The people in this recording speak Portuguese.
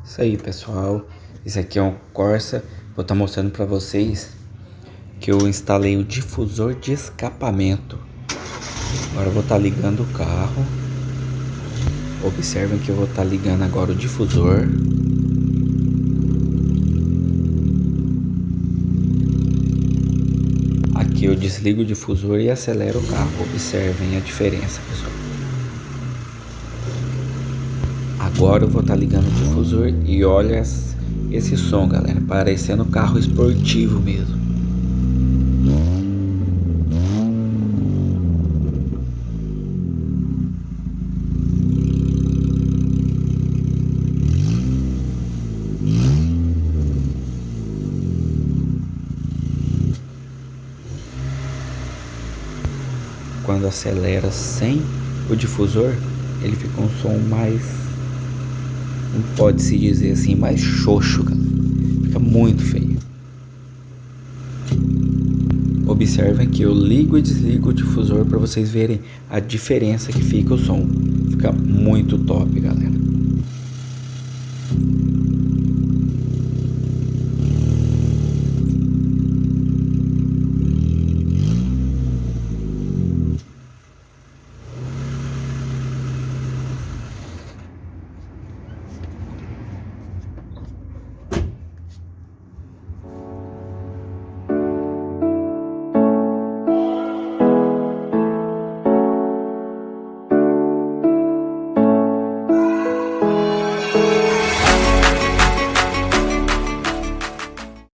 Isso aí, pessoal, esse aqui é um Corsa. Vou estar mostrando para vocês que eu instalei o difusor de escapamento. Agora eu vou estar ligando o carro. Observem que eu vou estar ligando agora o difusor. Aqui eu desligo o difusor e acelero o carro. Observem a diferença, pessoal. Agora eu vou estar ligando o difusor e olha esse som, galera, parecendo carro esportivo mesmo. Quando acelera sem o difusor, ele fica um som mais, não pode se dizer assim, mais xoxo, cara. Fica muito feio. Observem que eu ligo e desligo o difusor para vocês verem a diferença que fica o som. Fica muito top, galera.